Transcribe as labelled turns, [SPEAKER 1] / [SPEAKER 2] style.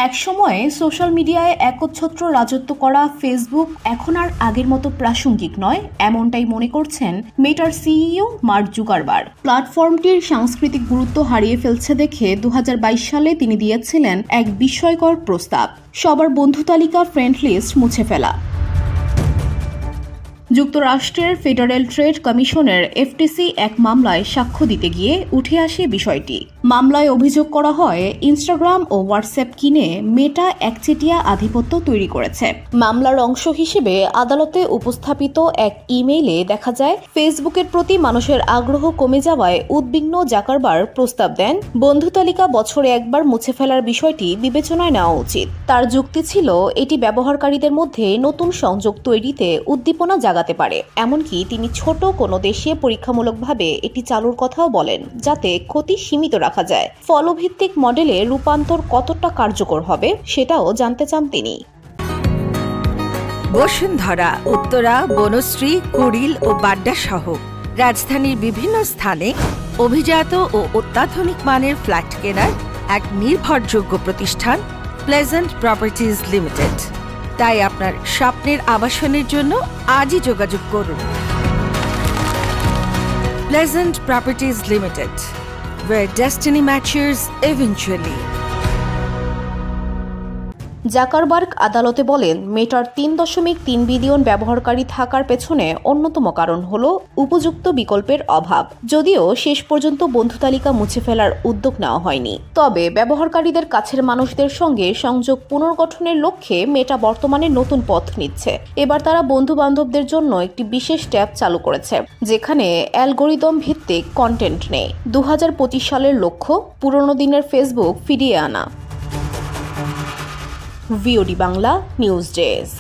[SPEAKER 1] একসময়ে social মিডিয়ায় একচ্ছত্র রাজত্ব করা ফেসবুক এখন আর আগের মতো প্রাসঙ্গিক নয়, এমনটাই মনে করছেন মেটার সিইও মার্ক জুকারবার্গ। প্ল্যাটফর্মটির সাংস্কৃতিক গুরুত্ব হারিয়ে ফেলছে দেখে 2022 সালে তিনি দিয়েছিলেন এক বিস্ময়কর প্রস্তাব: সবার বন্ধু তালিকা ফ্রেন্ড লিস্ট মুছে ফেলা। যুক্তরাষ্ট্রের ফেডারেল ট্রেড কমিশনের এফটিসি এক মামলায় সাক্ষ্য দিতে গিয়ে উঠে আসে বিষয়টি। মামলায় অভিযোগ করা হয়, ইনস্টাগ্রাম ও হোয়াটসঅ্যাপ কিনে মেটা একচেটিয়া আধিপত্য তৈরি করেছে। মামলার অংশ হিসেবে আদালতে উপস্থাপিত এক ইমেইলে দেখা যায়, ফেসবুকের প্রতি মানুষের আগ্রহ কমে যাওয়ায় উদ্বিগ্ন জাকারবার্গ প্রস্তাব দেন, বন্ধু তালিকা বছরে একবার মুছে ফেলার বিষয়টি বিবেচনায় নেওয়া উচিত। তার যুক্তি ছিল, এটি ব্যবহারকারীদের মধ্যে নতুন সংযোগ তৈরিতে উদ্দীপনা জাগাতে পারে। এমনকি তিনি ছোট কোনো দেশে পরীক্ষামূলকভাবে এটি চালুর কথাও বলেন, যাতে ক্ষতি সীমিত রাখা যায়। ফলভিত্তিক মডেলে রূপান্তর কতটা কার্যকর হবে সেটাও জানতে চান তিনি।
[SPEAKER 2] বসুন্ধরা, উত্তরা, বনশ্রী, কুড়িল ও বাড্ডা সহ রাজধানীর বিভিন্ন স্থানে অভিজাত ও অত্যাধুনিক মানের ফ্ল্যাট কেনার এক নির্ভরযোগ্য প্রতিষ্ঠান প্লেজেন্ট প্রপার্টিজ লিমিটেড। তাই আপনার স্বপ্নের আবাসনের জন্য আজই যোগাযোগ করুন। Pleasant properties limited, where destiny matures eventually.
[SPEAKER 1] Zuckerberg আদালতে বলেন, মেটার 3.3 বিলিয়ন ব্যবহারকারী থাকার পেছনে অন্যতম কারণ হল উপযুক্ত বিকল্পের অভাব। যদিও শেষ পর্যন্ত বন্ধু তালিকা মুছে ফেলার উদ্যোগ নেওয়া হয়নি, তবে ব্যবহারকারীদের কাছের মানুষদের সঙ্গে সংযোগ পুনর্গঠনের লক্ষ্যে মেটা বর্তমানে নতুন পথ নিচ্ছে। এবার তারা বন্ধু বান্ধবদের জন্য একটি বিশেষ ট্যাব চালু করেছে, যেখানে অ্যালগোরিদম ভিত্তিক কন্টেন্ট নেই। 2025 সালের লক্ষ্য পুরনো দিনের ফেসবুক ফিরিয়ে আনা। VOD Bangla news desk.